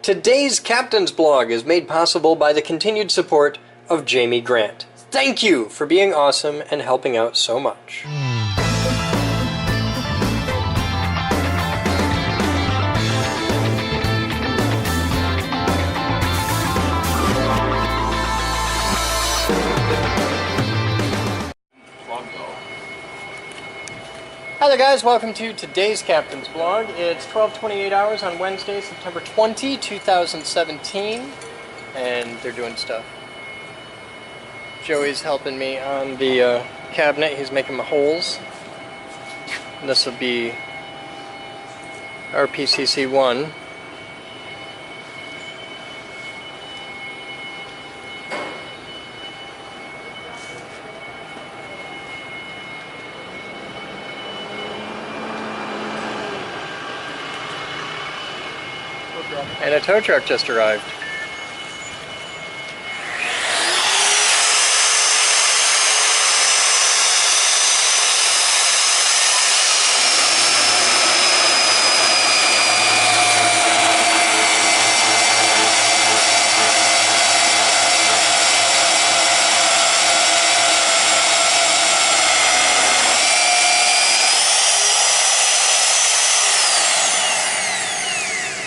Today's Captain's Blog is made possible by the continued support of Jamie Grant. Thank you for being awesome and helping out so much. Hi there guys, welcome to today's Captain's Blog. It's 12:28 hours on Wednesday, September 20, 2017, and they're doing stuff. Joey's helping me on the cabinet. He's making my holes. And this will be our PCC1. And a tow truck just arrived.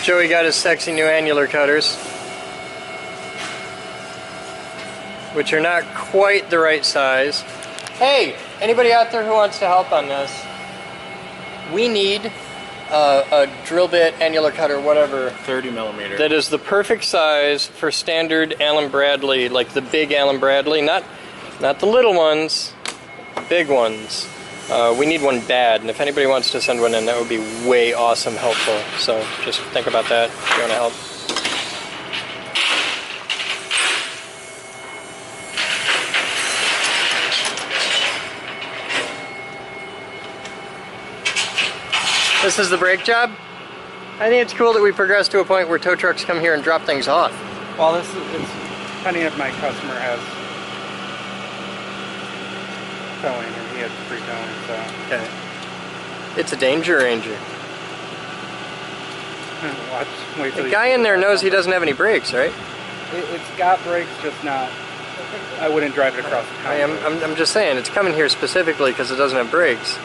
Joey got his sexy new annular cutters, which are not quite the right size. Hey, anybody out there who wants to help on this? We need a drill bit, annular cutter, whatever. 30 millimeter. That is the perfect size for standard Allen Bradley, like the big Allen Bradley, not the little ones, big ones. We need one bad, and if anybody wants to send one in, that would be way awesome, helpful. So just think about that if you want to help. This is the brake job. I think it's cool that we progressed to a point where tow trucks come here and drop things off. Well, it's depending if my customer has towing or he has free towing, so. Okay. It's a danger ranger. Wait till the guy in there knows he doesn't have any brakes, right? It's got brakes, just not. I wouldn't drive it across the town. I'm just saying, it's coming here specifically because it doesn't have brakes.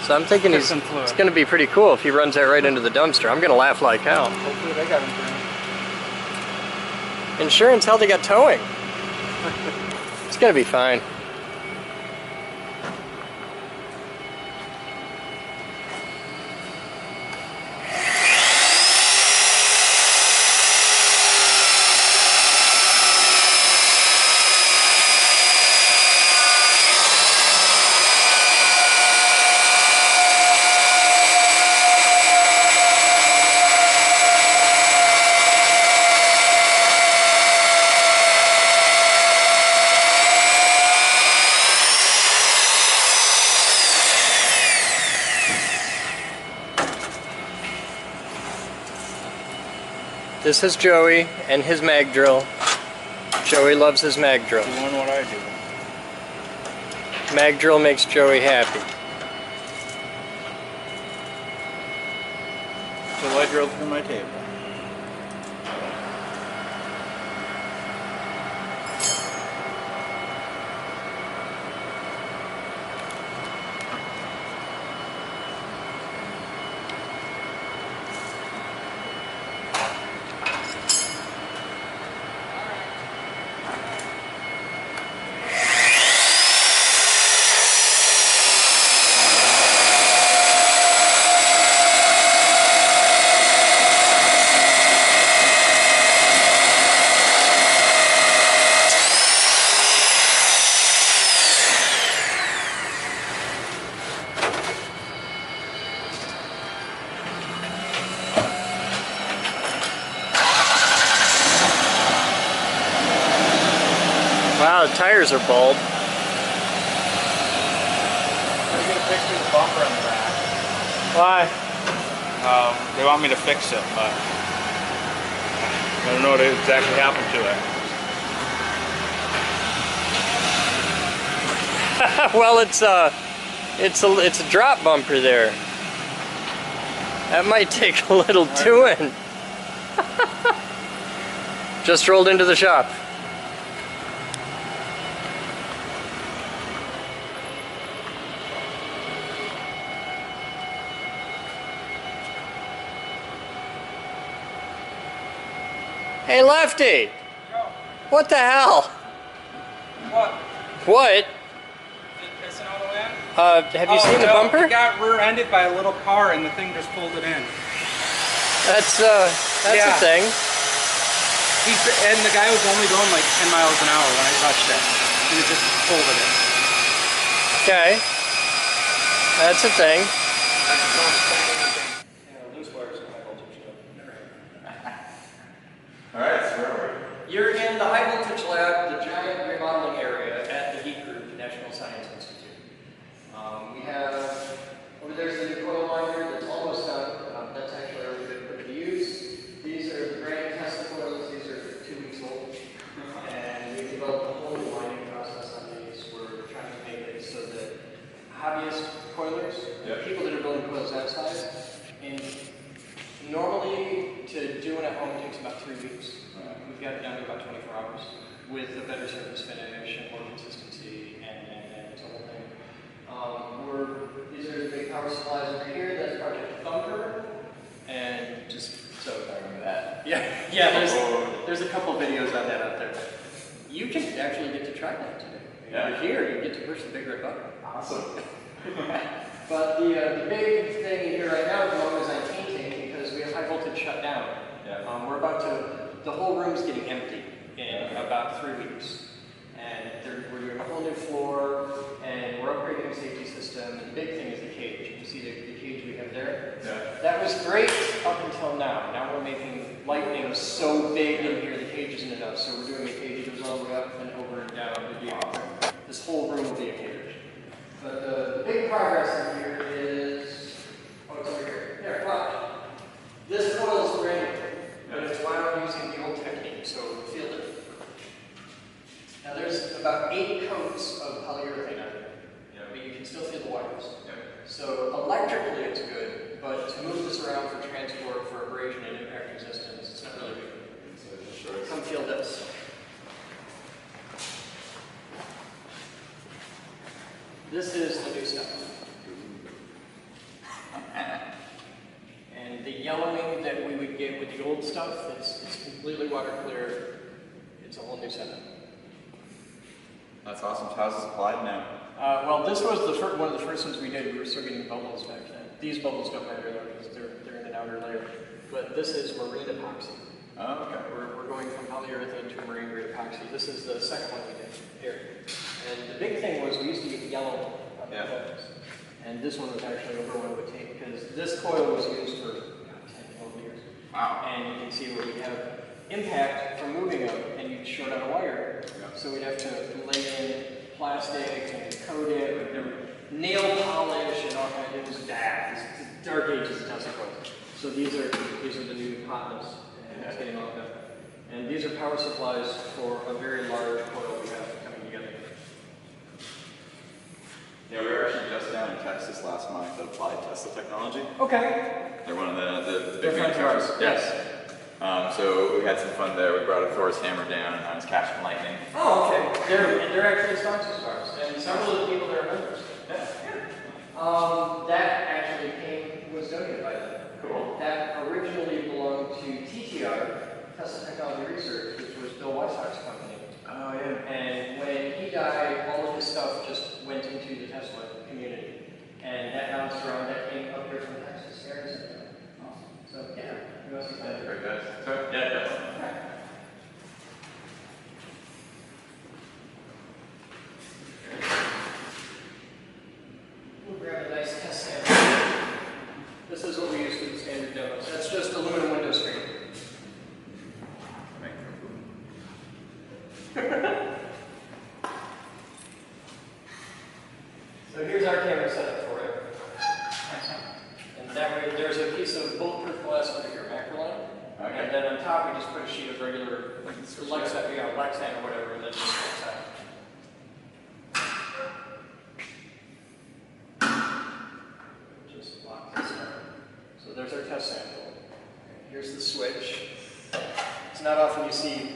So I'm thinking it's going to be pretty cool if he runs that right into the dumpster. I'm going to laugh like hell. Hopefully they got insurance. Insurance? Hell, they got towing. It's going to be fine. This is Joey and his mag drill. Joey loves his mag drill. Doing what I do. Mag drill makes Joey happy. So I drilled through my table. Wow, the tires are bald. I'm going to fix this bumper in the back. Why? They want me to fix it, but I don't know what exactly happened to it. Well, it's a drop bumper there. That might take a little doing. Just rolled into the shop. Hey, Lefty! What the hell? What? What? Is it pissing all the way in? Have you seen the bumper? It got rear-ended by a little car and the thing just folded in. That's Yeah. a thing. And the guy was only going like 10 miles an hour when I touched it. And it just folded in. Okay. That's a thing. Alright, so where are we? You're in the high voltage lab, the giant remodeling area at the Heat Group, National Science Institute. We have, over there's the new coil miner that's almost done. That's actually already been put to use. These are the brand new Tesla coils. These are 2 weeks old. And we've developed a whole new mining process on these. We're trying to make it so that hobbyist coilers, people that are building coils outside, and normally to do it at home takes about 3 weeks. We've got it down to about 24 hours with a better surface finish and more consistency and it's a whole thing. These are the big power supplies over here. That's Project Thumper. And just so if I remember that. Yeah, there's a couple videos on that out there. You can actually get to try that today. You're here, you get to push the big red button. Awesome. But the big thing here right now at the moment is I'm painting because we have high voltage shut down. We're about to, the whole room's getting empty in about 3 weeks. And we're doing a whole new floor, and we're upgrading the safety system. And the big thing is the cage. You can see the cage we have there. That was great up until now. Now we're making lightning so big in here, the cage isn't enough. So we're doing a cage that goes all the way up and over and down. This whole room will be a cage. But the big progress in here is, it's over here. There, watch. This coil is brand new, but it's wound using the old technique, so feel it. Now there's about 8 coats of polyurethane on there, but you can still feel the wires. So electrically it's good, but to move this around for transport, for abrasion and impact resistance, it's not really good. Come feel this. This is the new stuff. And the yellowing that we would get with the old stuff, it's completely water clear. It's a whole new setup. That's awesome. So how's this applied now? Well, this was one of the first ones we did. We were still getting bubbles back then. These bubbles don't matter though because they're in an outer layer. But this is marine epoxy. Oh, okay. We're going from polyurethane to marine grade epoxy. This is the second one we did here. And the big thing was we used to get yellow on the coils. And this one was actually over one it would take because this coil was used for 10, 12 years. Wow. And you can see where we have impact from moving them and you'd short out a wire. So we'd have to lay in plastic and coat it with nail polish and all kinds of, it was bad. It's the dark ages of Tesla coils. So these are the new hotness and it's getting all done. And these are power supplies for a very large coil we have coming together. Yeah, we were actually just down in Texas last month at Applied Tesla Technology. Okay. They're one of the They're big friends of ours. Yes. So we had some fun there. We brought a Force hammer down and I was catching lightning. Oh, okay. They're actually sponsors of ours, and several of the people there are members. That actually was donated by them. Cool. That originally belonged to TTR, Tesla Technology Research, which was Bill Weishock's company. Oh, yeah. And when he died, all of his stuff just went into the Tesla community. And that bounced around, that came up here from Texas, Arizona. Awesome. So, yeah, you must be fun. Very good. So, yeah, definitely. We'll grab a nice test sample. This is what we use for the standard demos. That's just aluminum window screen. So here's our camera setup for it. And that way there's a piece of bulletproof glass over here, macroline. Okay. And then on top we just put a sheet of regular Lexan or whatever, and then just outside. Just lock this down. So there's our test sample. Here's the switch. It's not often you see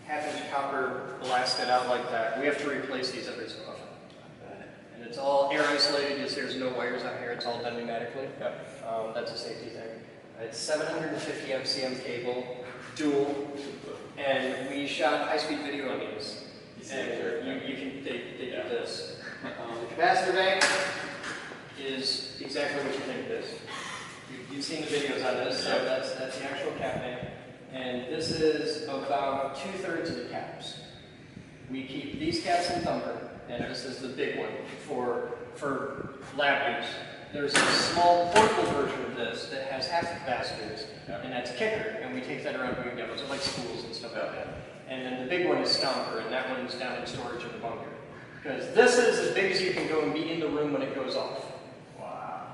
half-inch copper blasted out like that. We have to replace these every so often. And it's all air isolated, there's no wires on here, it's all done pneumatically. That's a safety thing. It's 750 MCM cable, dual, and we shot high-speed video on these. And they do this. The capacitor bank is exactly what you think it is. You've seen the videos on this, so that's the actual cap bank. And this is about 2/3 of the caps. We keep these caps in thumper, and this is the big one for lab use. There's a small portable version of this that has half the capacitors, and that's kicker, and we take that around doing demos. They're like schools and stuff like that. And then the big one is Stomper, and that one's down in storage in the bunker. Because this is as big as you can go and be in the room when it goes off. Wow.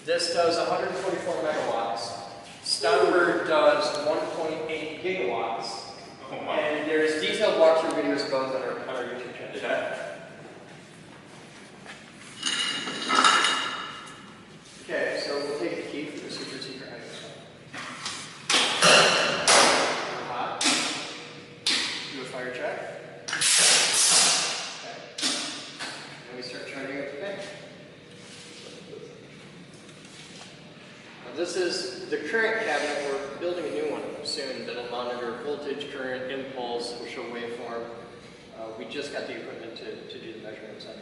This does 144 megawatts. Stomper does 1.8 gigawatts. Oh, wow. And there's detailed walkthrough videos of both on our YouTube channel. Yeah. Okay, so we'll take the key for the super secret hiding spot. Hot. Do a fire check. Okay. And we start charging up the bank. Now this is the current cabinet. We're building a new one soon that'll monitor voltage, current, impulse, will show waveform. We just got the equipment to do the measurements on it.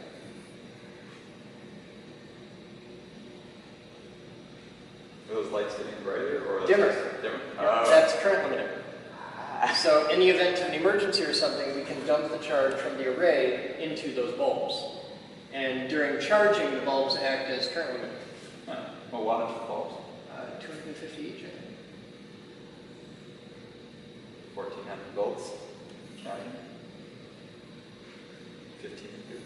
Are those lights getting brighter or Dimmer. Dimmer. That's current limiting. So in the event of an emergency or something, we can dump the charge from the array into those bulbs. And during charging, the bulbs act as current limiting. What wattage of bulbs? 250 each, I think. 1400 volts. Charging. 1500.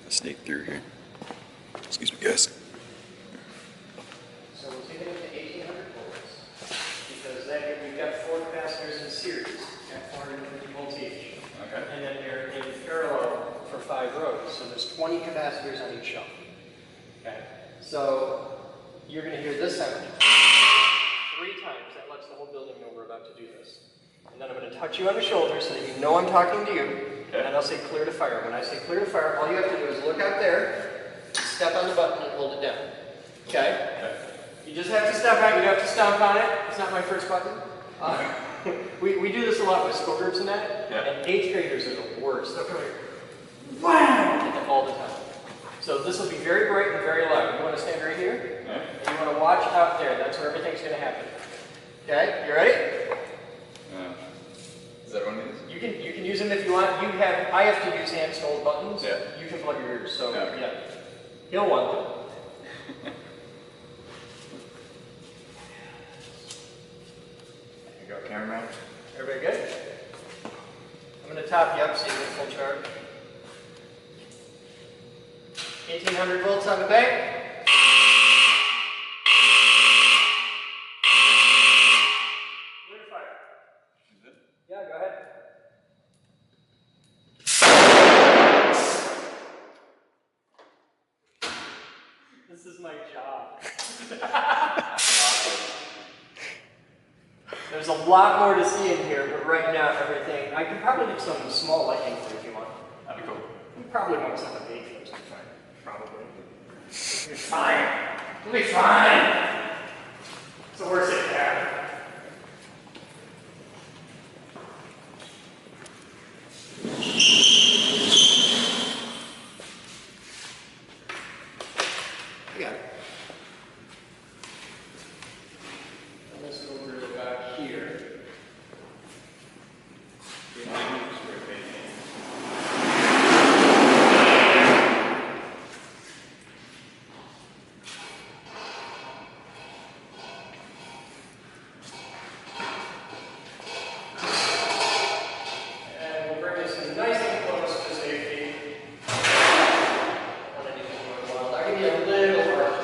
Sneak through here. Excuse me, guys. So we'll take it up to 1800 volts. Because then we've got 4 capacitors in series at 450 volts each. Okay. And then they're in parallel for 5 rows. So there's 20 capacitors on each shelf. Okay. So you're going to hear this sound 3 times. That lets the whole building know we're about to do this. And then I'm going to touch you on the shoulder so that you know I'm talking to you. Okay. And then I'll say clear to fire. When I say clear to fire, all you have to do is look out there, step on the button, and hold it down. Okay? Okay. You just have to step on it. You don't have to stomp on it. It's not my first button. We do this a lot with school groups and that. Yeah. And 8th graders are the worst. They'll come here, wham, all the time. So this will be very bright and very loud. You want to stand right here? Okay. And you want to watch out there. That's where everything's going to happen. Okay? You ready? Is that one of these? You can use them if you want. I have to use hands to hold buttons. Yeah. You can plug your ears. So Okay. yeah. He'll want them. There you go, cameraman. Everybody good? I'm going to top you up so you get full charge. 1800 volts on the bank. Clear to fire. Is it? Yeah, go ahead. This is my job. There's a lot more to see in here, but right now everything. I could probably do some small lighting for you if you want. That'd be cool. You probably want some of the atriums to be fine. Probably. It'll be fine. It'll be fine. It's the worst it can happen. I got it. And this over about here. And we'll bring this in nice and close to safety. Not anything going wild. I'll give you a little mark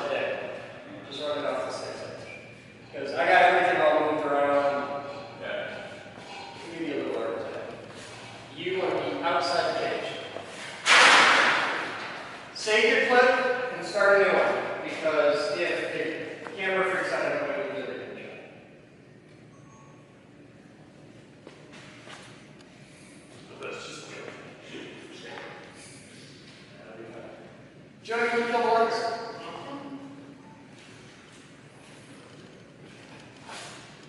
a couple lights?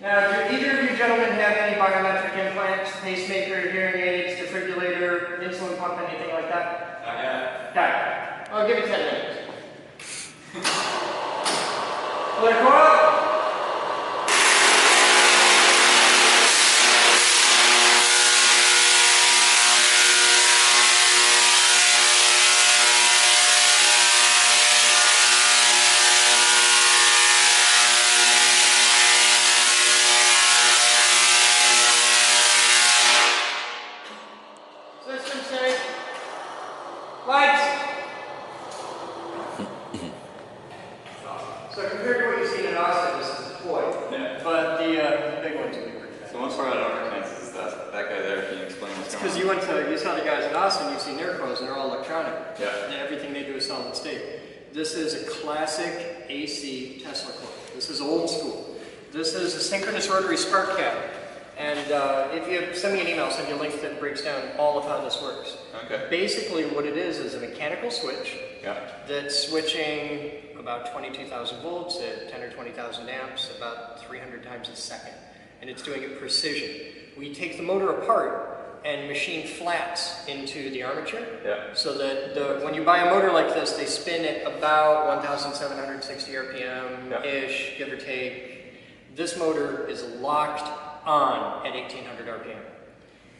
Now, do either of you gentlemen have any biometric implants, pacemaker, hearing aids, defibrillator, insulin pump, anything like that? Not yet. Okay. I'll give it 10 minutes. Clear coil. System safe. Lights. So compared to what you've seen in Austin, this is a toy. Yeah. But the big ones will be pretty bad. So one part I don't recognize is that guy there. Can you explain what's going on? Because you saw the guys in Austin, you've seen their coils, and they're all electronic. Yeah. And everything they do is solid state. This is a classic AC Tesla coil. This is old school. This is a synchronous rotary spark cap. And if you send me an email, I'll send you a link that breaks down all of how this works. Okay. Basically what it is a mechanical switch Yeah. that's switching about 22,000 volts at 10 or 20,000 amps about 300 times a second. And it's doing it precision. We take the motor apart and machine flats into the armature. Yeah. So that when you buy a motor like this, they spin at about 1,760 RPM-ish, give or take. This motor is locked on at 1,800 RPM.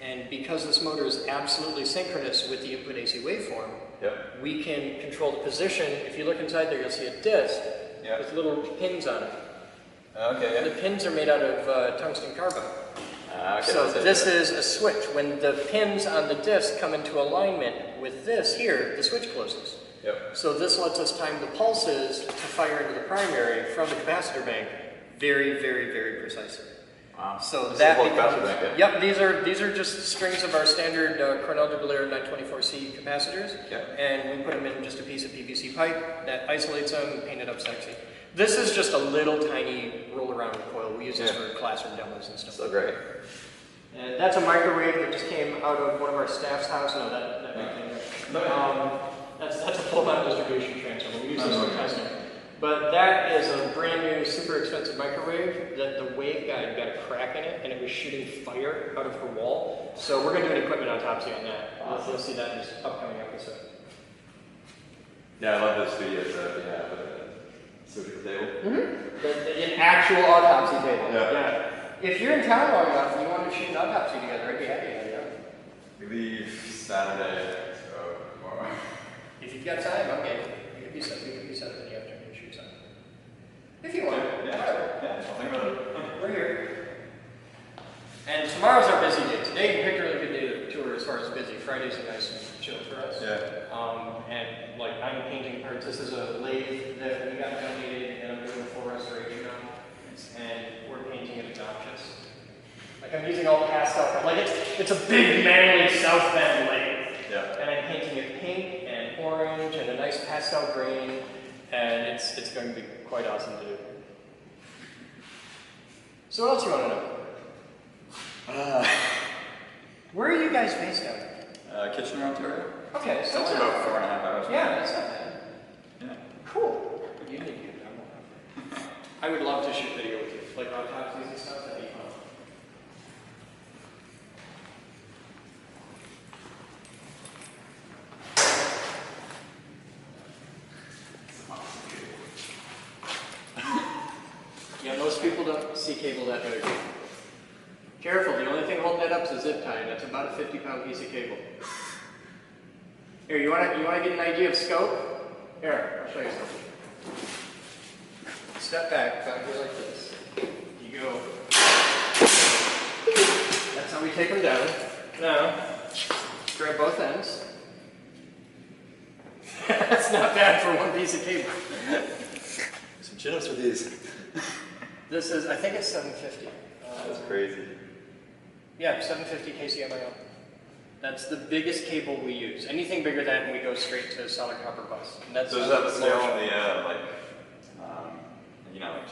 And because this motor is absolutely synchronous with the input AC waveform, Yep. we can control the position. If you look inside there, you'll see a disc Yep. with little pins on it. Okay. The Yeah. pins are made out of tungsten carbide. Okay. So that's it. this is a switch. When the pins on the disc come into alignment with this here, the switch closes. Yep. So this lets us time the pulses to fire into the primary from the capacitor bank very, very, very precisely. Wow. So This that is a whole becomes, capacitor bank, yeah? yep, these are just strings of our standard Cornell de Valera 924C capacitors, Yeah. and we put them in just a piece of PVC pipe that isolates them, paint it up sexy. This is just a little tiny roll around coil. We use this Yeah. for classroom demos and stuff. So great. And that's a microwave that just came out of one of our staff's house. No, that that's a full mount distribution transformer. We use this for testing. But that is a brand new, super expensive microwave that the waveguide got a crack in it, and it was shooting fire out of her wall. So we're going to do an equipment autopsy on that. You'll see that in this upcoming episode. Yeah, I love those videos that we have at the surgical table. An actual autopsy table. Yeah. If you're in town long enough and you want to shoot an autopsy together, I'd be happy to have you. We leave Saturday, so tomorrow. If you've got time, okay. We could be set up in the afternoon and shoot something. If you want. Yeah. Whatever. Yeah. I'll think about it. We're here. And tomorrow's our busy day. Today, we picked a really good day to tour as far as busy. Fridays are nice and chill for us. Yeah. And like I'm painting parts. This is a lathe that we got donated, and I'm doing a full restoration on. And we're painting it obnoxious. Like I'm using all the pastel. Like it's a big manly South Bend lathe. Yeah. And I'm painting it pink and orange and a nice pastel green, and it's going to be quite awesome to do. So what else you want to know? Where are you guys based out of? Kitchener, Ontario. Okay, so It's that's about 4.5 hours. yeah, that's not bad. Yeah. Cool. You need to get that one. I would love to shoot video with you, like autopsies and stuff. That'd be fun. Yeah, most people don't see cable that big. Careful, the only thing holding that up is a zip tie, and that's about a 50-pound piece of cable. Here, you wanna get an idea of scope? Here, I'll show you something. Step back, about here like this. You go. That's how we take them down. Now, grab both ends. That's not bad for one piece of cable. Some chin-ups for these. This is, I think it's 750. That's crazy. Yeah, 750 KCMIO. That's the biggest cable we use. Anything bigger than that, we go straight to solid copper bus. And that's So does that stay on the like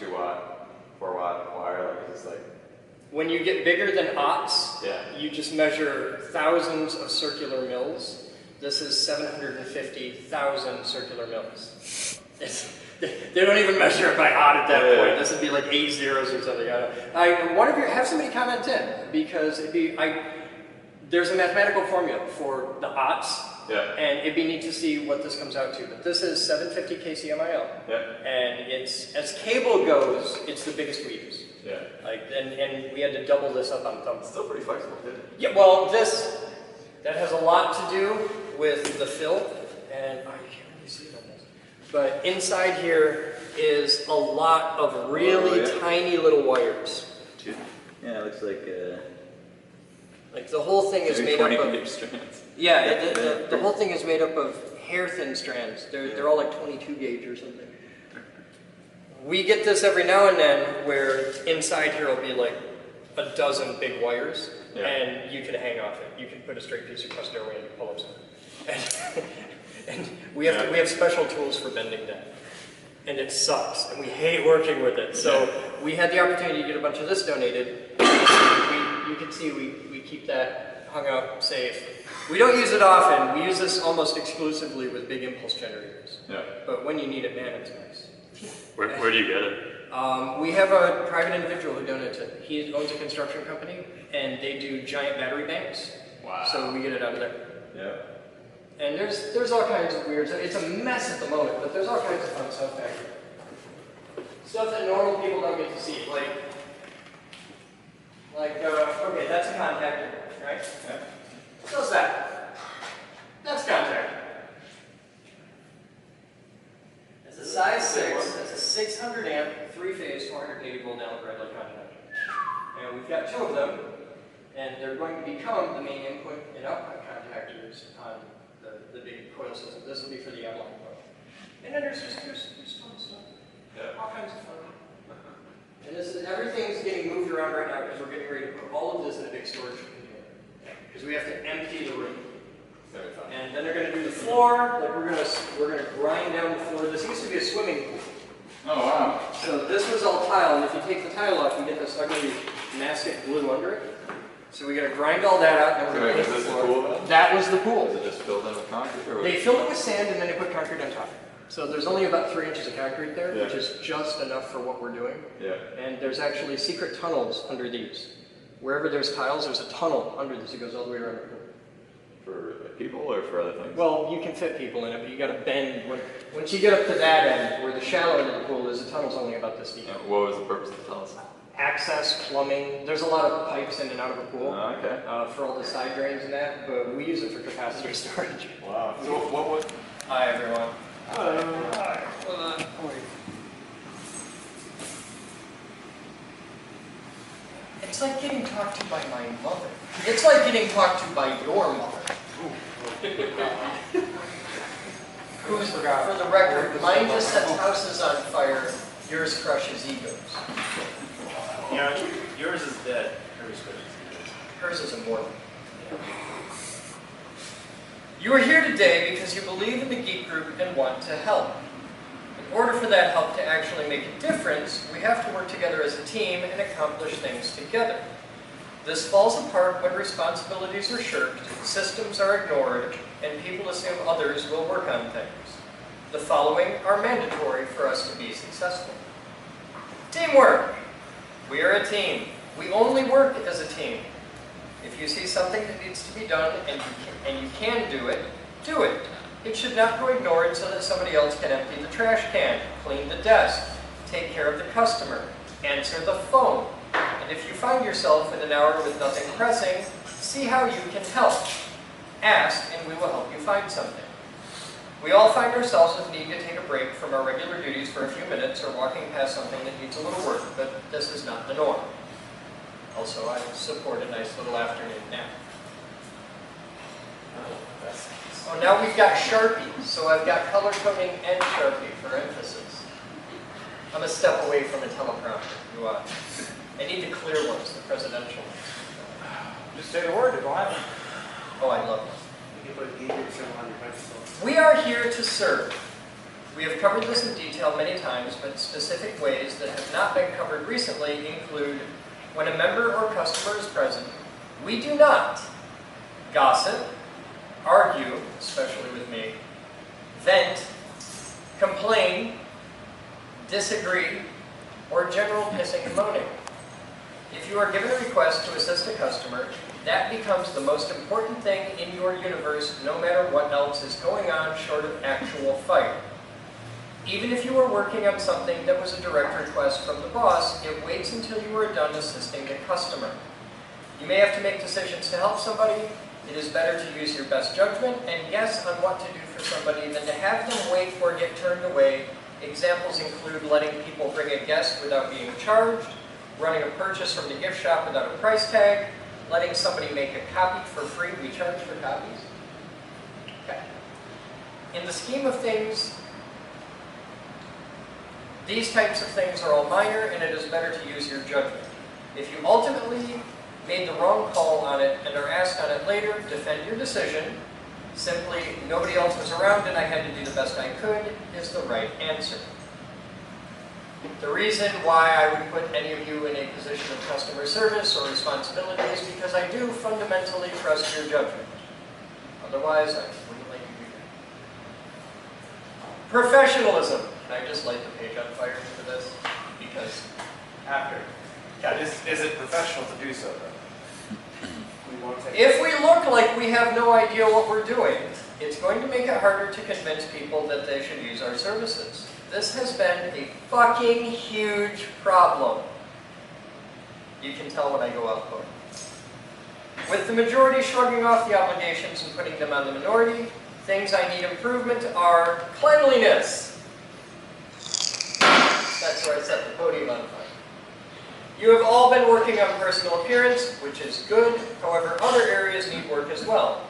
2 watt, 4 watt wire? Like it's like. When you get bigger than aughts, Yeah. you just measure thousands of circular mills. This is 750,000 circular mils. They don't even measure it by odd at that point. This would be like 8 zeros or something. Have somebody comment in, because there's a mathematical formula for the odds. Yeah. And it'd be neat to see what this comes out to. But this is 750 kcmil. Yeah. And it's, as cable goes, it's the biggest we use. Yeah. And we had to double this up on thumb. Still pretty flexible, didn't it? Yeah, well, that has a lot to do with the fill, and I can't really see it on this. But inside here is a lot of really tiny little wires. Yeah, it looks like like the whole thing is made up of strands. Yeah, the whole thing is made up of hair-thin strands. They're all like 22 gauge or something. We get this every now and then where inside here will be like a dozen big wires, and you can hang off it. You can put a straight piece of crushed airway and pull up something. And we have special tools for bending that. And it sucks, and we hate working with it. So we had the opportunity to get a bunch of this donated. You can see we keep that hung up safe. We don't use it often. We use this almost exclusively with big impulse generators. Yeah. But when you need it, man, it's nice. Where do you get it? We have a private individual who donates it. He owns a construction company, and they do giant battery banks. Wow. So we get it out of there. Yeah. And there's all kinds of weird stuff. It's a mess at the moment, but there's all kinds of fun stuff back here. Stuff that normal people don't get to see. Okay, that's a contactor, right? Yeah. What's that? That's contactor. It's a size 6. It's a 600 amp, 3-phase, 480 volt Allen Bradley contactor. And we've got 2 of them, and they're going to become the main input and output contactors on the big coil system. This will be for the Avalon coil. And then there's fun stuff. Yeah. All kinds of fun. And everything's getting moved around right now because we're getting ready to put all of this in a big storage container. Because we have to empty the room. Very fun. And then they're going to do the floor. Like we're going to grind down the floor. This used to be a swimming pool. Oh wow. So this was all tile, and if you take the tile off, you get this ugly mastic glue under it. So we got to grind all that out. And Wait, was this the pool then? That was the pool. Was it just filled in with concrete? Or They filled it with sand and then they put concrete on top. So there's only about 3 inches of concrete there, Yeah. which is just enough for what we're doing. Yeah. And there's actually secret tunnels under these. Wherever there's tiles, there's a tunnel under this. It goes all the way around the pool. For people or for other things? Well, you can fit people in it, but you got to bend. Once you get up to that end, where the shallow end of the pool is, the tunnel's only about this deep. What was the purpose of the tunnels? Access, plumbing. There's a lot of pipes in and out of a pool Okay. for all the side drains and that, but we use it for capacitor storage. Wow. So what was? Hi, everyone. Hi. Hold on. It's like getting talked to by my mother. It's like getting talked to by your mother. Who's, for the record, mine just sets houses on fire, yours crushes egos. Yeah, yours is dead. Hers is immortal. You are here today because you believe in the Geek Group and want to help. In order for that help to actually make a difference, we have to work together as a team and accomplish things together. This falls apart when responsibilities are shirked, systems are ignored, and people assume others will work on things. The following are mandatory for us to be successful. Teamwork. We are a team. We only work as a team. If you see something that needs to be done and you can do it, do it. It should not go ignored so that somebody else can empty the trash can, clean the desk, take care of the customer, answer the phone. And if you find yourself in an hour with nothing pressing, see how you can help. Ask and we will help you find something. We all find ourselves with need to take a break from our regular duties for a few minutes or walking past something that needs a little work, but this is not the norm. Also, I support a nice little afternoon nap. Oh, now we've got Sharpie, so I've got color coding and Sharpie for emphasis. I'm a step away from a teleprompter. I need the clear ones, the presidential ones. Just say the word, it'll happen. Oh, I love them. You can put a geek or symbol on your pencil. We are here to serve. We have covered this in detail many times, but specific ways that have not been covered recently include when a member or customer is present, we do not gossip, argue, especially with me, vent, complain, disagree, or general pissing and moaning. If you are given a request to assist a customer, that becomes the most important thing in your universe, no matter what else is going on short of actual fire. Even if you are working on something that was a direct request from the boss, it waits until you are done assisting the customer. You may have to make decisions to help somebody. It is better to use your best judgment and guess on what to do for somebody than to have them wait or get turned away. Examples include letting people bring a guest without being charged, running a purchase from the gift shop without a price tag, letting somebody make a copy for free. We charge for copies. Okay. In the scheme of things, these types of things are all minor, and it is better to use your judgment. If you ultimately made the wrong call on it and are asked on it later, defend your decision. Simply, nobody else was around and I had to do the best I could is the right answer. The reason why I would put any of you in a position of customer service or responsibility is because I do fundamentally trust your judgment. Otherwise, I wouldn't let you do that. Professionalism. Can I just light the page on fire for this? Because after. Yeah, is it professional to do so, though? If we look like we have no idea what we're doing, it's going to make it harder to convince people that they should use our services. This has been a fucking huge problem. You can tell when I go off book. With the majority shrugging off the obligations and putting them on the minority, things I need improvement are cleanliness. That's where I set the podium on fire. You have all been working on personal appearance, which is good. However, other areas need work as well.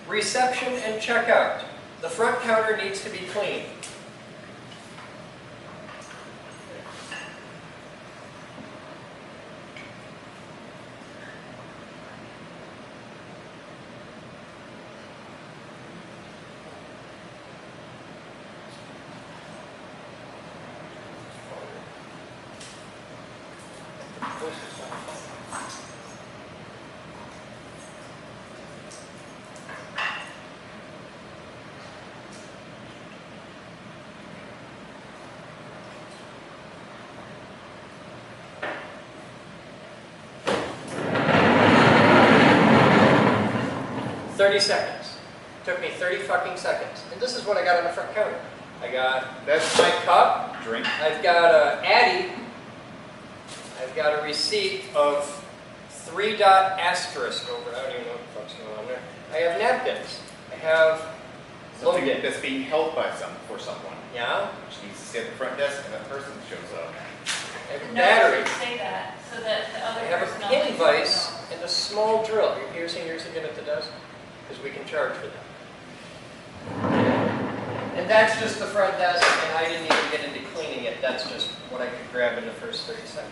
Reception and checkout. The front counter needs to be clean. Seconds. Took me 30 fucking seconds. And this is what I got on the front counter. I got, that's my cup. Drink. I've got a Addy. I've got a receipt of 3-dot asterisk over. I don't even know what the fuck's going on there. I have napkins. I have Something Boden. that's being held by someone. Yeah. Which needs to stay at the front desk and that person shows up. I have a No, battery. say that so that the other I have person a else pin vise and a small drill. You're piercing yours again at the desk? Because we can charge for that. And that's just the front desk, and I didn't even get into cleaning it. That's just what I could grab in the first 30 seconds.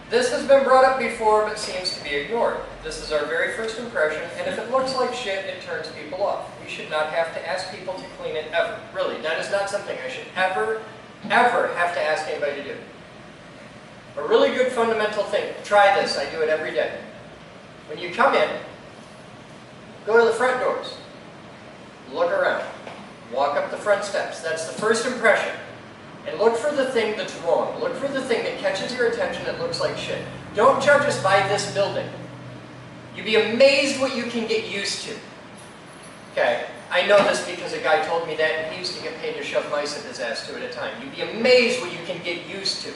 This has been brought up before, but seems to be ignored. This is our very first impression, and if it looks like shit, it turns people off. We should not have to ask people to clean it ever. Really, that is not something I should ever have to ask anybody to do. A really good fundamental thing. Try this. I do it every day. When you come in, go to the front doors, look around, walk up the front steps. That's the first impression. And look for the thing that's wrong. Look for the thing that catches your attention that looks like shit. Don't judge us by this building. You'd be amazed what you can get used to. Okay, I know this because a guy told me that, and he used to get paid to shove mice at his ass 2 at a time. You'd be amazed what you can get used to.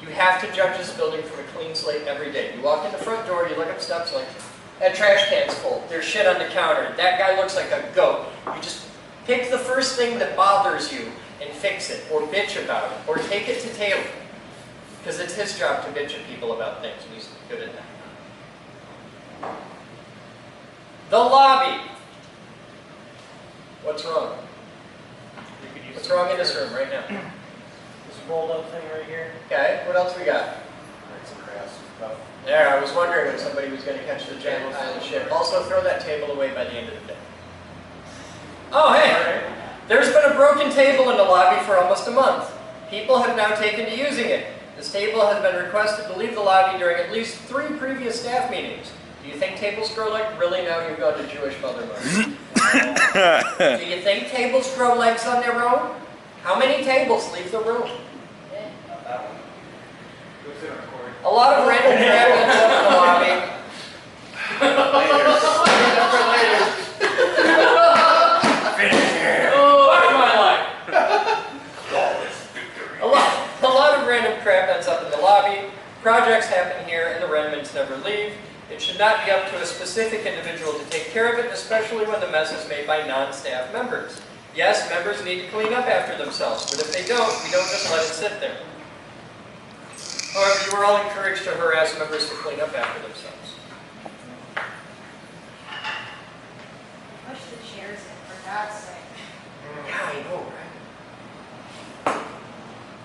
You have to judge this building from a clean slate every day. You walk in the front door, you look up steps like, that trash can's full. There's shit on the counter. That guy looks like a goat. You just pick the first thing that bothers you and fix it, or bitch about it, or take it to Taylor. Because it's his job to bitch at people about things, and he's good at that. The lobby. What's wrong? What's wrong in this room right now? This rolled up thing right here. Okay, what else we got? Some grass stuff. There, I was wondering when somebody was going to catch the giant pile of shit. Also, throw that table away by the end of the day. Oh, hey! There's been a broken table in the lobby for almost a month. People have now taken to using it. This table has been requested to leave the lobby during at least 3 previous staff meetings. Do Do you think tables grow legs? Really now you've got a Jewish mother mode. Do you think tables grow legs on their own? How many tables leave the room? A lot of random crap ends up in the lobby. A lot of random crap ends up in the lobby. Projects happen here and the remnants never leave. It should not be up to a specific individual to take care of it, especially when the mess is made by non-staff members. Yes, members need to clean up after themselves, but if they don't, we don't just let it sit there. However, you are all encouraged to harass members to clean up after themselves. Push the chairs in, for God's sake. Yeah, I know, right?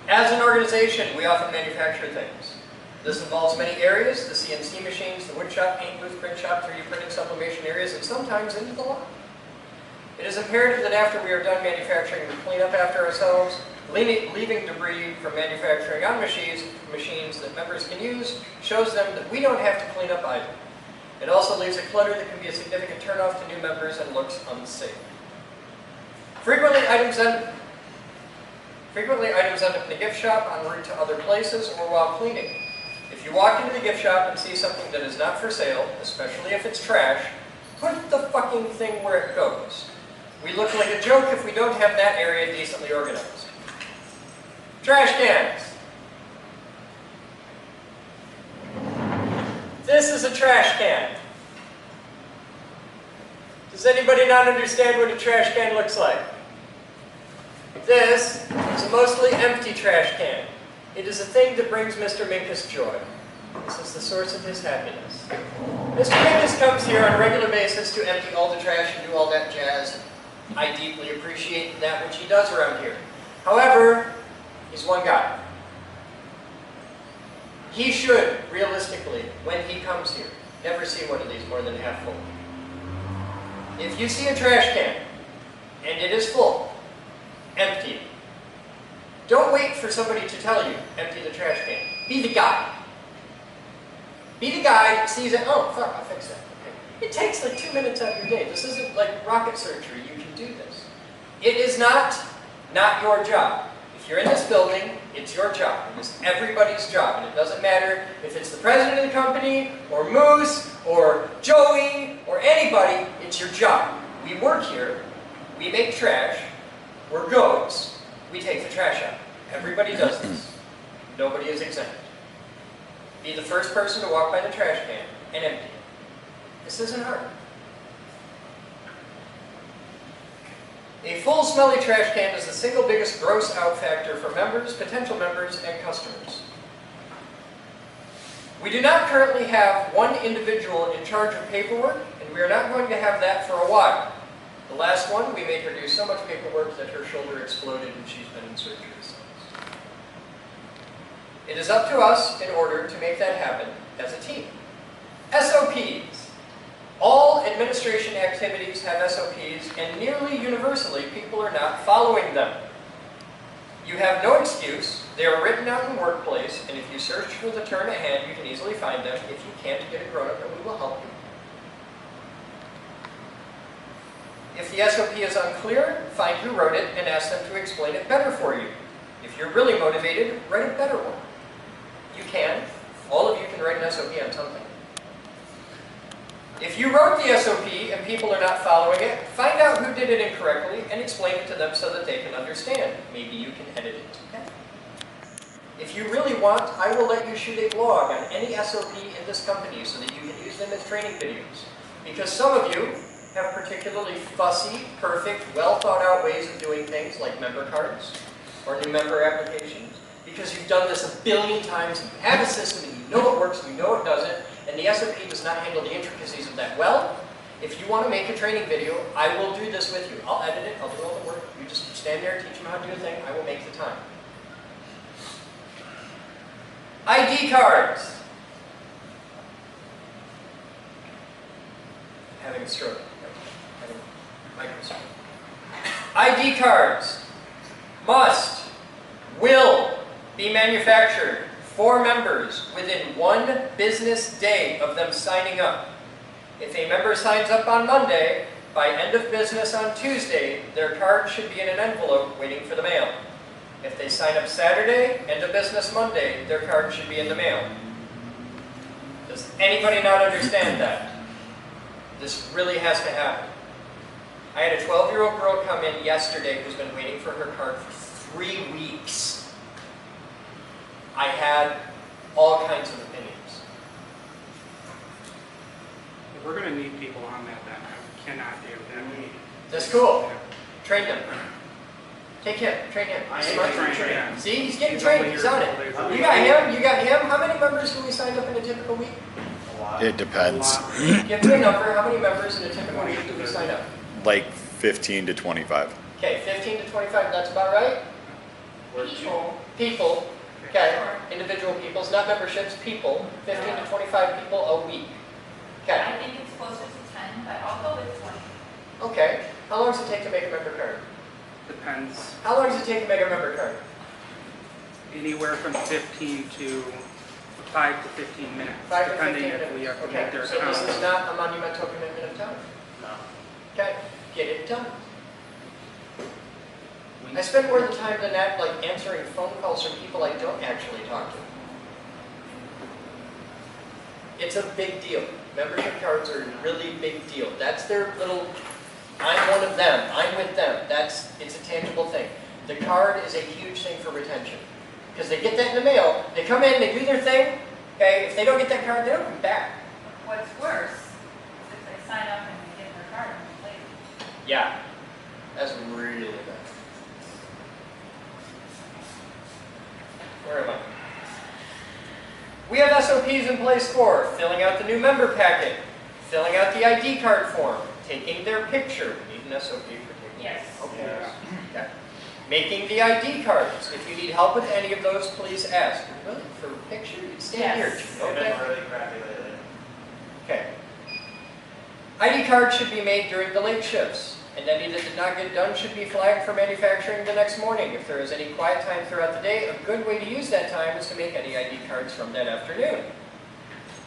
As an organization, we often manufacture things. This involves many areas: the CNC machines, the wood shop, paint booth, print shop, 3D printing, sublimation areas, and sometimes into the lobby. It is imperative that after we are done manufacturing, we clean up after ourselves, leaving debris from manufacturing on machines that members can use shows them that we don't have to clean up either. It also leaves a clutter that can be a significant turnoff to new members and looks unsafe. Frequently, items end up in the gift shop en route to other places or while cleaning. If you walk into the gift shop and see something that is not for sale, especially if it's trash, put the fucking thing where it goes. We look like a joke if we don't have that area decently organized. Trash cans. This is a trash can. Does anybody not understand what a trash can looks like? This is a mostly empty trash can. It is a thing that brings Mr. Minkus joy. This is the source of his happiness. Mr. Minkus comes here on a regular basis to empty all the trash and do all that jazz. I deeply appreciate that which he does around here. However, he's one guy. He should, realistically, when he comes here, never see one of these more than half full. If you see a trash can, and it is full, empty it. Don't wait for somebody to tell you, empty the trash can. Be the guy. Be the guy that sees it, oh, fuck, I'll fix that. Okay. It takes like 2 minutes out of your day. This isn't like rocket surgery. You can do this. It is not your job. If you're in this building, it's your job. It is everybody's job. And it doesn't matter if it's the president of the company, or Moose, or Joey, or anybody, it's your job. We work here. We make trash. We're goats. We take the trash out. Everybody does this. Nobody is exempt. Be the first person to walk by the trash can and empty it. This isn't hard. A full smelly trash can is the single biggest gross out factor for members, potential members, and customers. We do not currently have one individual in charge of paperwork, and we are not going to have that for a while. The last one, we made her do so much paperwork that her shoulder exploded and she's been in surgery since. It is up to us in order to make that happen as a team. SOPs. All administration activities have SOPs, and nearly universally, people are not following them. You have no excuse. They are written out in the workplace, and if you search for the term at hand, you can easily find them. If you can't, get a grown-up and we will help you. If the SOP is unclear, find who wrote it and ask them to explain it better for you. If you're really motivated, write a better one. You can. All of you can write an SOP on something. If you wrote the SOP and people are not following it, find out who did it incorrectly and explain it to them so that they can understand. Maybe you can edit it. Okay? If you really want, I will let you shoot a blog on any SOP in this company so that you can use them as training videos. Because some of you have particularly fussy, perfect, well thought out ways of doing things like member cards or new member applications. Because you've done this a billion times, and you have a system, and you know what works, and you know what doesn't, and the SOP does not handle the intricacies of that well. If you want to make a training video, I will do this with you. I'll edit it, I'll do all the work. You just stand there, teach them how to do a thing, I will make the time. ID cards. I'm having a stroke. Having a microscope. ID cards must, will be manufactured for members within 1 business day of them signing up. If a member signs up on Monday, by end of business on Tuesday, their card should be in an envelope waiting for the mail. If they sign up Saturday, end of business Monday, their card should be in the mail. Does anybody not understand that? This really has to happen. I had a 12-year-old girl come in yesterday who's been waiting for her card for 3 weeks. I had all kinds of opinions. We're going to need people on that then. I cannot do that. That's cool. Train them. Take him. Train him. I Smart. am trained, yeah. See, he's getting He's trained. only He's here on a it. couple days a You week. got him. You got him. How many members can we sign up in a typical week? It depends. Give me a number. How many members in a typical week do we sign up? Like 15 to 25. Okay, 15 to 25. That's about right. People. People. Okay, individual peoples, not memberships. People. 15 to 25 people a week. Okay. I think it's closer to 10, but I'll go with 20. Okay. How long does it take to make a member card? Depends. How long does it take to make a member card? Anywhere from 15 to 5 to 15 minutes, 5 to 15 depending minutes. if we have to Okay, make their so this is account. not a monumental commitment of time. No. Okay, get it done. I spend more of the time than that, like answering phone calls from people I don't actually talk to. It's a big deal. Membership cards are a really big deal. That's their little, I'm one of them, I'm with them. It's a tangible thing. The card is a huge thing for retention. Because they get that in the mail, they come in, they do their thing, okay? If they don't get that card, they don't come back. What's worse is if they sign up and they get their card and it's late. Yeah, that's really bad. Where am I? We have SOPs in place for filling out the new member packet, filling out the ID card form, taking their picture. We need an SOP for taking Yes. Okay. Okay. Making the ID cards. If you need help with any of those, please ask. Really? For a picture? You stand Yes. here. Okay. Okay. ID cards should be made during the late shifts, and any that did not get done should be flagged for manufacturing the next morning. If there is any quiet time throughout the day, a good way to use that time is to make any ID cards from that afternoon.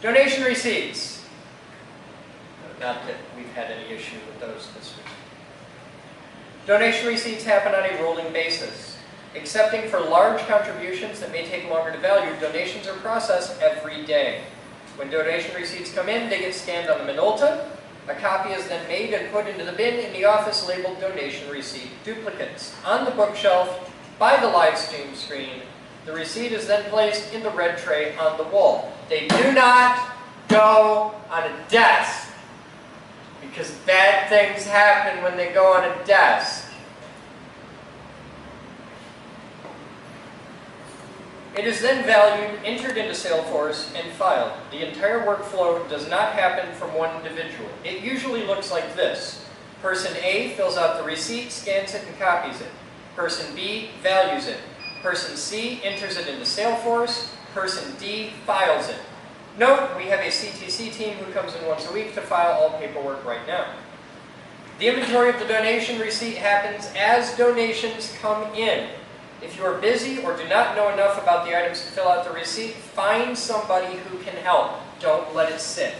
Donation receipts. Not that we've had any issue with those this week. Donation receipts happen on a rolling basis. Excepting for large contributions that may take longer to value, donations are processed every day. When donation receipts come in, they get scanned on the Minolta. A copy is then made and put into the bin in the office labeled donation receipt duplicates. On the bookshelf, by the live stream screen, the receipt is then placed in the red tray on the wall. They do not go on a desk, because bad things happen when they go on a desk. It is then valued, entered into Salesforce, and filed. The entire workflow does not happen from one individual. It usually looks like this. Person A fills out the receipt, scans it, and copies it. Person B values it. Person C enters it into Salesforce. Person D files it. Note, we have a CTC team who comes in once a week to file all paperwork right now. The inventory of the donation receipt happens as donations come in. If you are busy or do not know enough about the items to fill out the receipt, find somebody who can help. Don't let it sit.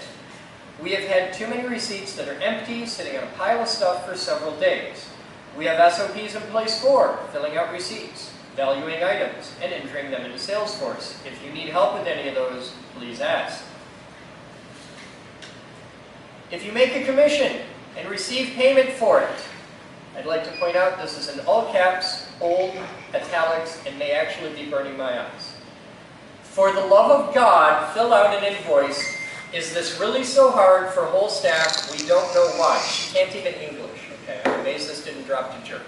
We have had too many receipts that are empty, sitting on a pile of stuff for several days. We have SOPs in place for filling out receipts, valuing items, and entering them into Salesforce. If you need help with any of those, please ask. If you make a commission and receive payment for it, I'd like to point out this is in all caps, bold, italics, and may actually be burning my eyes. For the love of God, fill out an invoice. Is this really so hard for whole staff? We don't know why. She can't even English, okay? I'm amazed this didn't drop to jerk.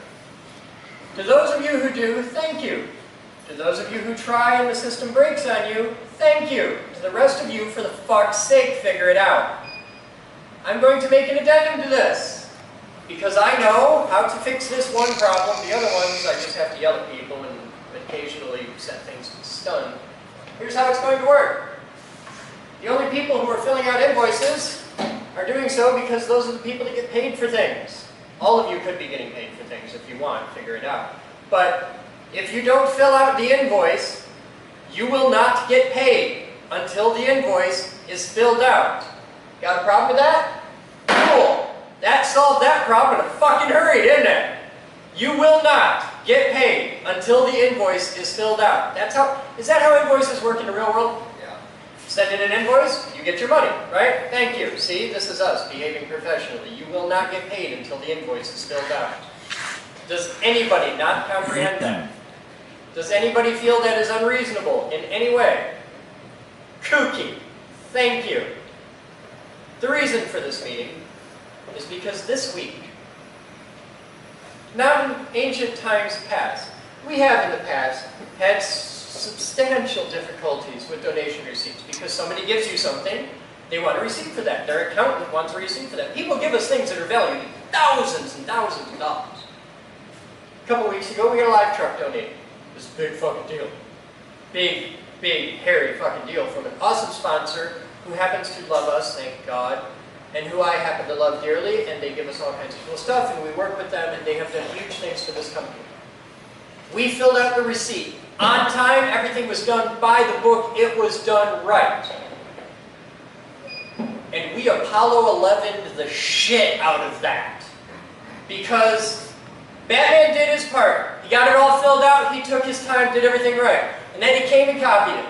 To those of you who do, thank you. To those of you who try and the system breaks on you, thank you. To the rest of you, for the fuck's sake, figure it out. I'm going to make an addendum to this, because I know how to fix this one problem. The other ones, I just have to yell at people and occasionally set things to stun. Here's how it's going to work. The only people who are filling out invoices are doing so because those are the people that get paid for things. All of you could be getting paid for things if you want, figure it out. But if you don't fill out the invoice, you will not get paid until the invoice is filled out. Got a problem with that? That solved that problem in a fucking hurry, didn't it? You will not get paid until the invoice is filled out. Is that how invoices work in the real world? Yeah. Send in an invoice, you get your money, right? Thank you. See, this is us behaving professionally. You will not get paid until the invoice is filled out. Does anybody not comprehend that? Does anybody feel that is unreasonable in any way? Kooky. Thank you. The reason for this meeting is because this week, not in ancient times past, we have in the past had substantial difficulties with donation receipts because somebody gives you something, they want a receipt for that. Their accountant wants a receipt for that. People give us things that are valued in thousands and thousands of dollars. A couple weeks ago, we had a live truck donated. This is a big fucking deal. Big, big, hairy fucking deal from an awesome sponsor who happens to love us, thank God, and who I happen to love dearly, and they give us all kinds of cool stuff, and we work with them, and they have done huge things for this company. We filled out the receipt. On time, everything was done by the book, it was done right. And we Apollo 11'd the shit out of that. Because Batman did his part. He got it all filled out, he took his time, did everything right. And then he came and copied it.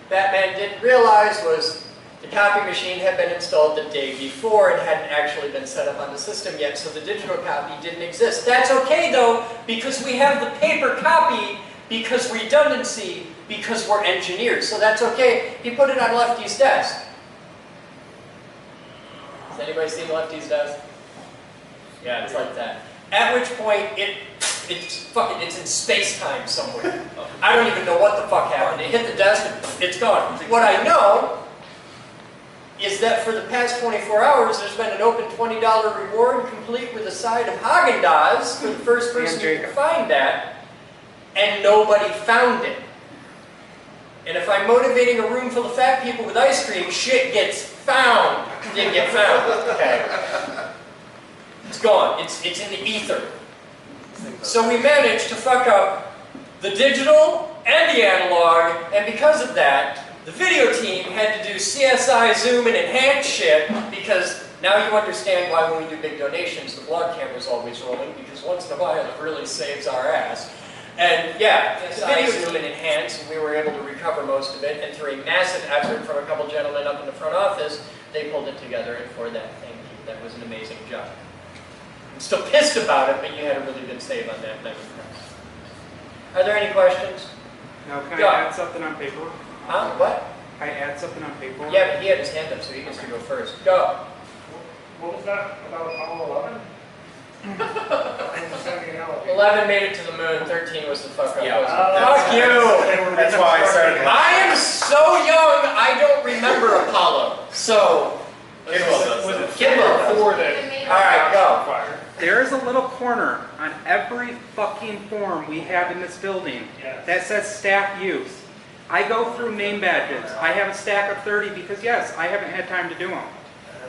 Batman didn't realize was the copy machine had been installed the day before and hadn't actually been set up on the system yet, so the digital copy didn't exist. That's okay though, because we have the paper copy, because redundancy, because we're engineers. So that's okay. He put it on Lefty's desk. Has anybody seen Lefty's desk? Yeah, it's like that. At which point, it's in space-time somewhere. I don't even know what the fuck happened. It hit the desk and it's gone. What I know is that for the past 24 hours, there's been an open $20 reward complete with a side of Haagen-Dazs for the first person who can find that, and nobody found it. And if I'm motivating a room full of fat people with ice cream, shit gets found. It didn't get found. Okay. It's gone. It's in the ether. So we managed to fuck up the digital and the analog, and because of that, the video team had to do CSI, zoom, and enhance shit, because now you understand why when we do big donations, the vlog camera's always rolling, because once in a while it really saves our ass. And yeah, the video zoom and enhance, and we were able to recover most of it, and through a massive effort from a couple gentlemen up in the front office, they pulled it together, and for that, thank you. That was an amazing job. I'm still pissed about it, but you had a really good save on that, and I'm impressed. Are there any questions? Now, can I add something on paper? Huh? What? Can I add something on paper? Yeah, but he had his hand up, so he gets to go first. Go. What was that about Apollo 11? 11 made it to the moon, 13 was the fuck up. Yeah. Fuck you! That's why I started. I am so young, I don't remember Apollo. So, Kimball. Alright, go. There's a little corner on every fucking form we have in this building that says staff use. I go through name badges. I have a stack of 30 because yes, I haven't had time to do them.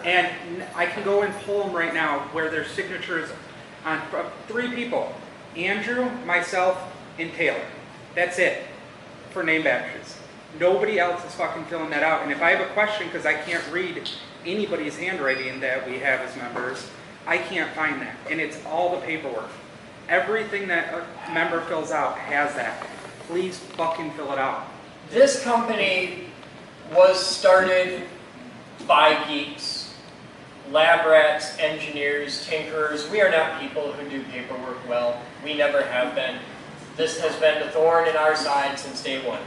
And I can go and pull them right now where there's signatures on 3 people. Andrew, myself, and Taylor. That's it for name badges. Nobody else is fucking filling that out. And if I have a question because I can't read anybody's handwriting that we have as members, I can't find that. And it's all the paperwork. Everything that a member fills out has that. Please fucking fill it out. This company was started by geeks, lab rats, engineers, tinkerers. We are not people who do paperwork well. We never have been. This has been a thorn in our side since day one.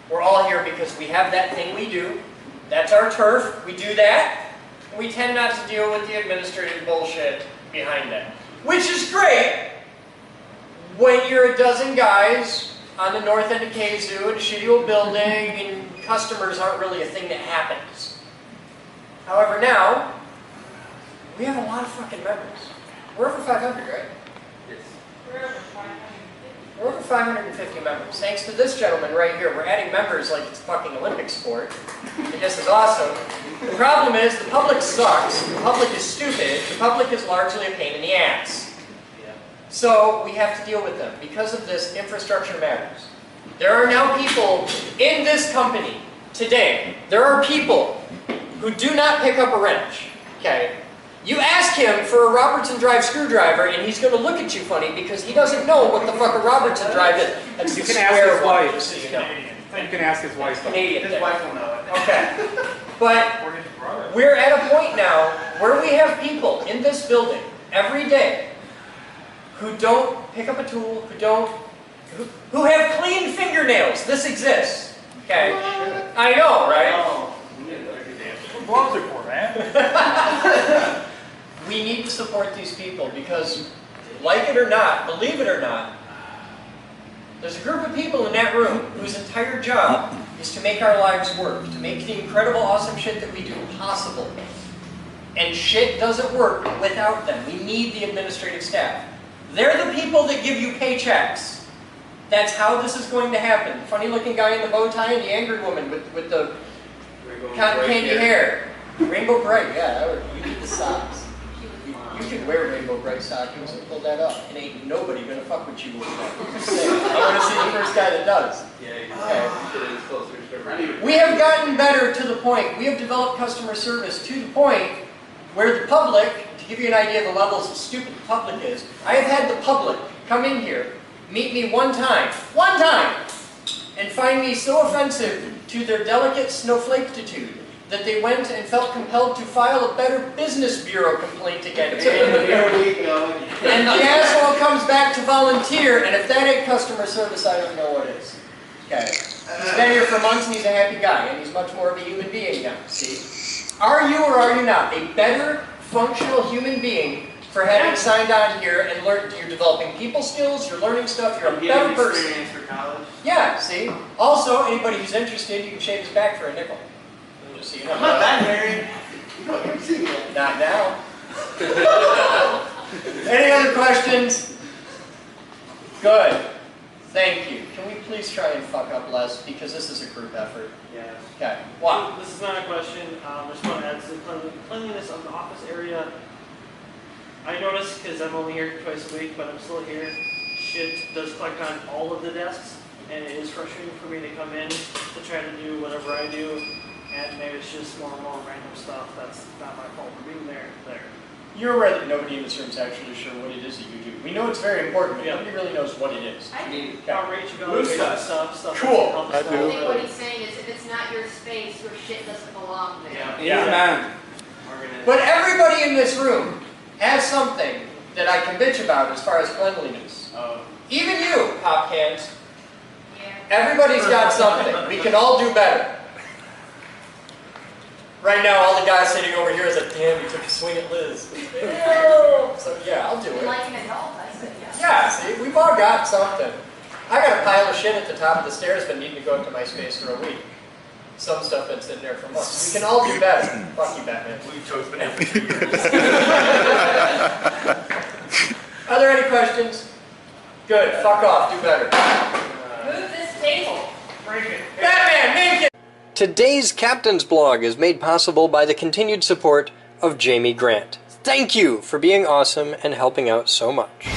We're all here because we have that thing we do. That's our turf. We do that. We tend not to deal with the administrative bullshit behind that. Which is great when you're a dozen guys on the north end of Kazoo in a shitty old building and customers aren't really a thing that happens. However, now, we have a lot of fucking members. We're over 500, right? Yes. We're over 550. We're over 550 members. Thanks to this gentleman right here. We're adding members like it's a fucking Olympic sport. This is awesome. The problem is the public sucks. The public is stupid. The public is largely a pain in the ass. So we have to deal with them. Because of this, infrastructure matters. There are now people in this company today. There are people who do not pick up a wrench. Okay? You ask him for a Robertson drive screwdriver, and he's going to look at you funny because he doesn't know what the fuck a Robertson drive is. That's You the can ask square his one, wife. just so you know. You can ask his wife. Canadian His thing. wife will know it. Okay. But Or his brother. we're at a point now where we have people in this building every day who don't pick up a tool, who have clean fingernails. This exists. Okay. I know, right? What gloves are for, man? We need to support these people because, like it or not, believe it or not, there's a group of people in that room whose entire job is to make our lives work, to make the incredible, awesome shit that we do possible. And shit doesn't work without them. We need the administrative staff. They're the people that give you paychecks. That's how this is going to happen. The funny-looking guy in the bow tie and the angry woman with the cotton candy hair. Rainbow Bright, yeah, you need the socks. You can wear Rainbow Bright stockings and pull that up, and ain't nobody gonna fuck with you with that. Just saying. I wanna see the first guy that does. Okay. We have gotten better to the point, we have developed customer service to the point where the public, to give you an idea of the levels of stupid the public is, I have had the public come in here, meet me one time, and find me so offensive to their delicate snowflaketitude that they went and felt compelled to file a Better Business Bureau complaint against me. And the asshole comes back to volunteer, and if that ain't customer service, I don't know what is. Okay. He's been here for months and he's a happy guy, and he's much more of a human being now, see? Are you or are you not a better functional human being for having signed on here and learned, you're developing people skills, you're learning stuff, you're a better person. For college. Yeah, see? Also, anybody who's interested, you can shave his back for a nickel. Just so you know. I'm not that married. You don't ever see that. Not now. Any other questions? Good. Thank you. Can we please try and fuck up less because this is a group effort? Yeah. Okay. What? This is not a question. I just want to add to the cleanliness of the office area. I notice, because I'm only here twice a week, but I'm still here, shit does collect on all of the desks, and it is frustrating for me to come in to try to do whatever I do, and maybe it's just more and more random stuff. That's not my fault for being there. You're aware that nobody in this room is actually sure what it is that you do. We know it's very important, but nobody really knows what it is. I think Outreach, evaluation stuff. Cool. I do. what he's saying is if it's not your space, your shit doesn't belong there. Amen. But everybody in this room has something that I can bitch about as far as cleanliness. Even you, pop cans. Yeah. Everybody's got something. We can all do better. Right now, all the guys sitting over here is like, damn, you took a swing at Liz. So yeah, I'll do it. Like an adult, I said yes. Yeah, see, we've all got something. I got a pile of shit at the top of the stairs, but needing to go into my space for a week. Some stuff that's in there for months. We can all do better. Fuck you, Batman. We've chose banana for years. Are there any questions? Good. Fuck off. Do better. Move this table. Break it. Batman, make it! Today's Captain's Blog is made possible by the continued support of Jamie Grant. Thank you for being awesome and helping out so much.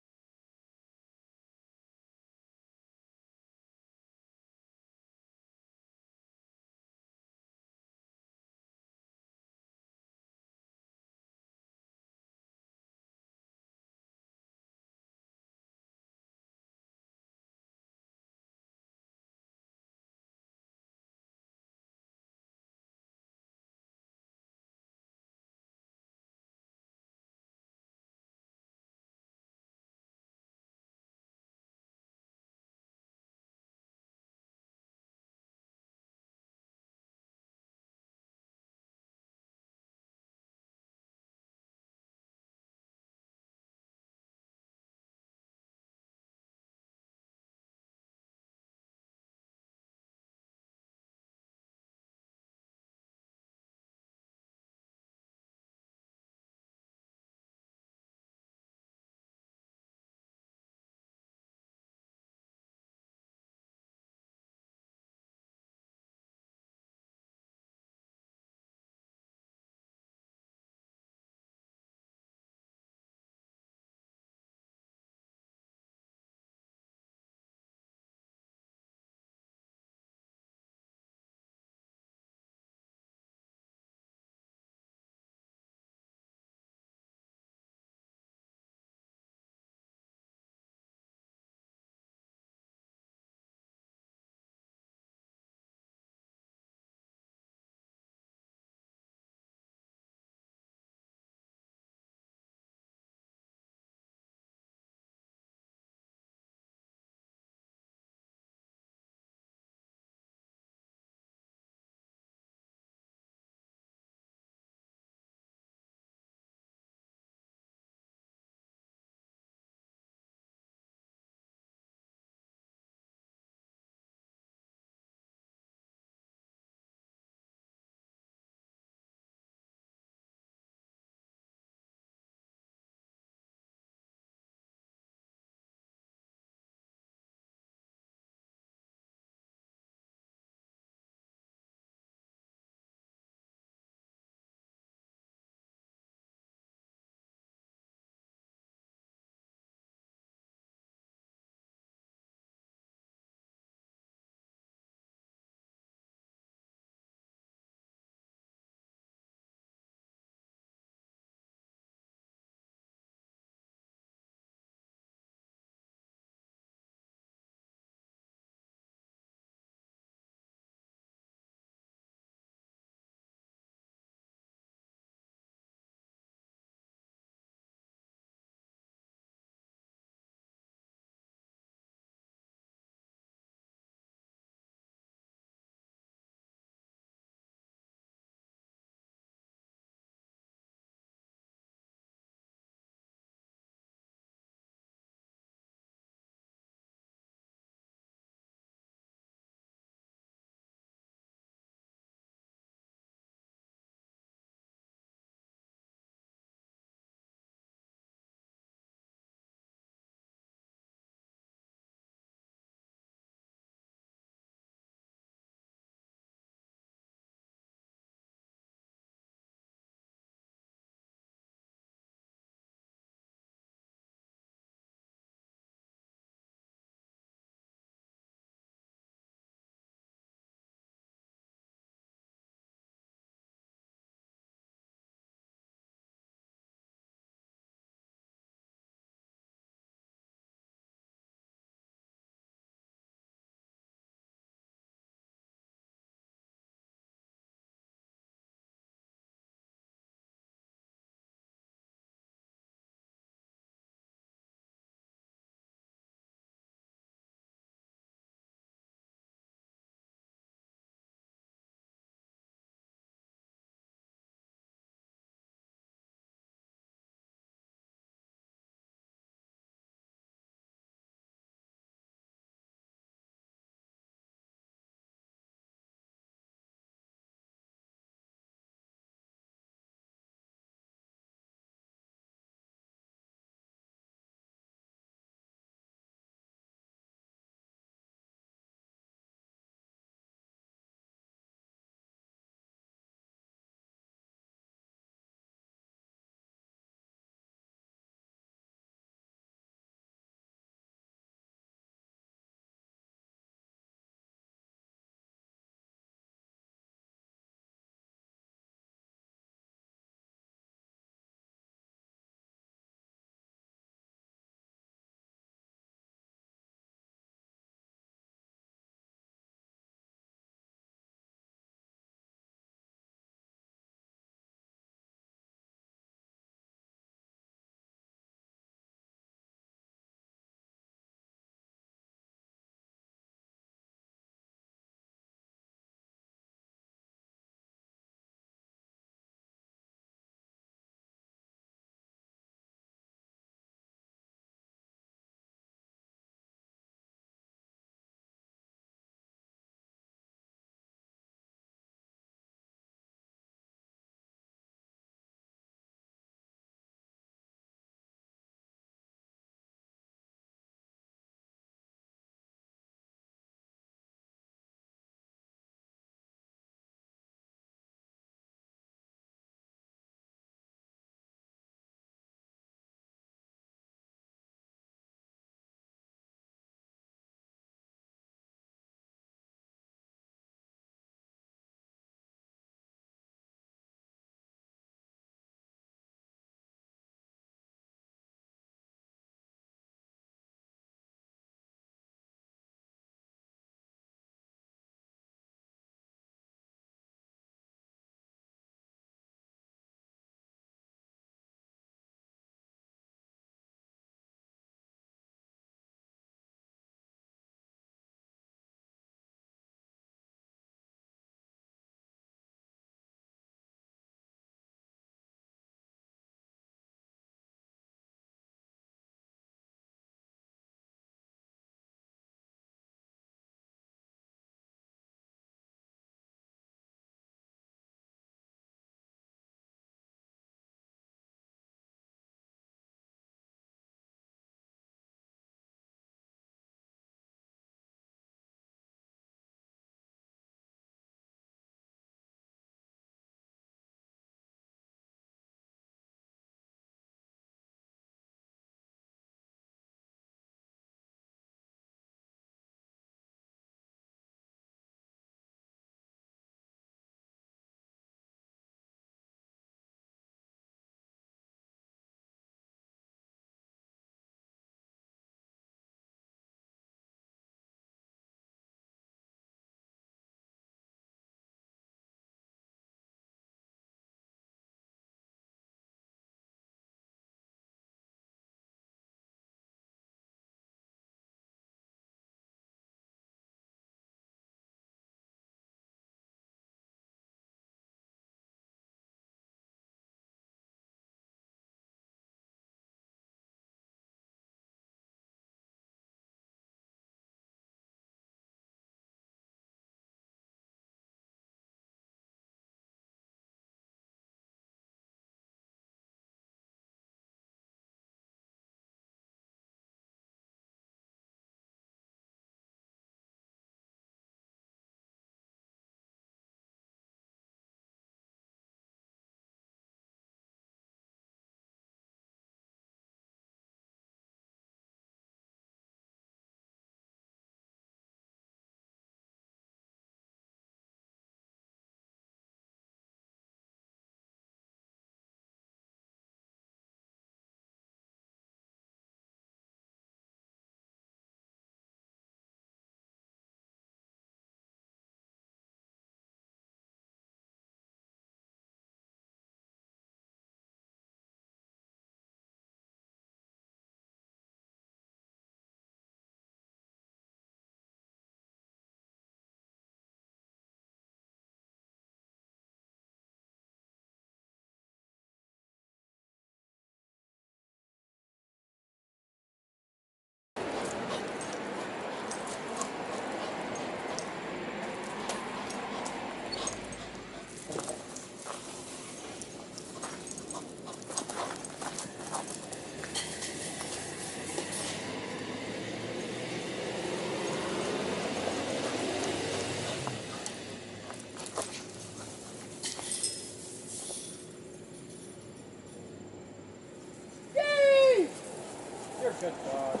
Good dog.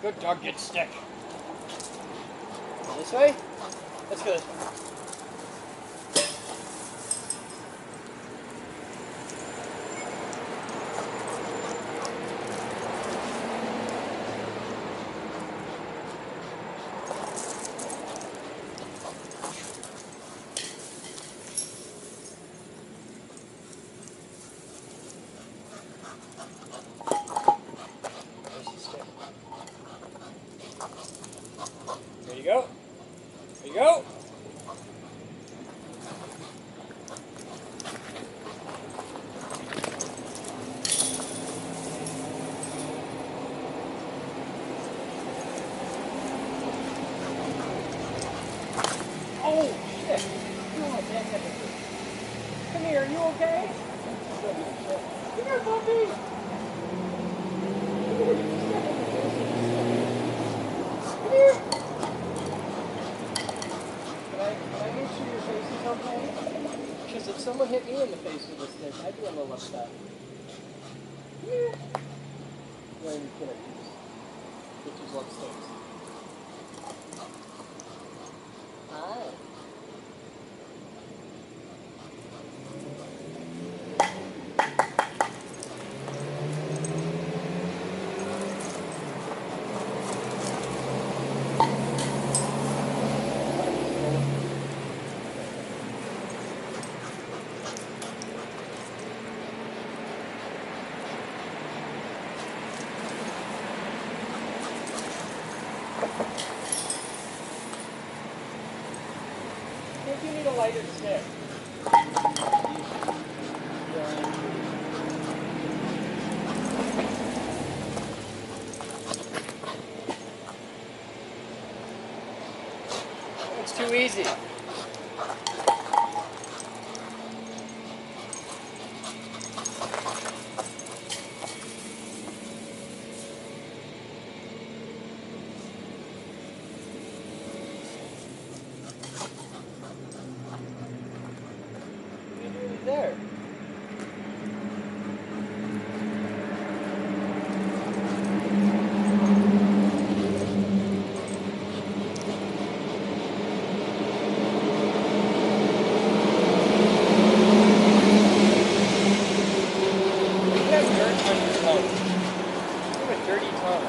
Good dog, get stick. This way? Let's go this way. There you go. There you go. Oh, shit. Oh, that's epic. Come here, are you okay? Come here, puppy. Come here. Can I make sure your face is okay? Because if someone hit me in the face with a stick, I'd be a little upset. Come here. No, you couldn't. Bitches love sticks. Hi. I think you need a lighter stick. It's too easy. There. You have dirt on your tongue. You have a dirty tongue.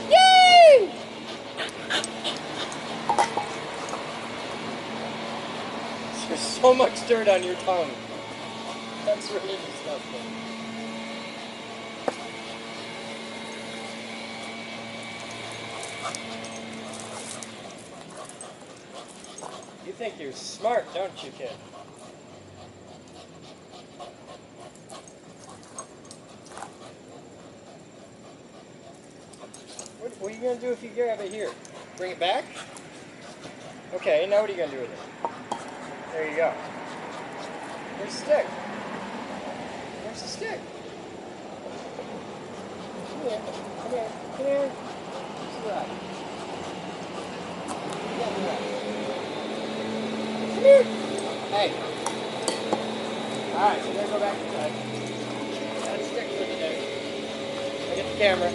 Yay! There's so much dirt on your tongue. That's really disgusting. You think you're smart, don't you, kid? What are you going to do if you grab it here? Bring it back? Okay, now what are you going to do with it? There you go. Where's the stick? Where's the stick? Come here. Come here. Come here. Where's the rock? Yeah, the rock. Come here. Hey. Alright, so we're going to go back inside. Got a stick for today. I get the camera.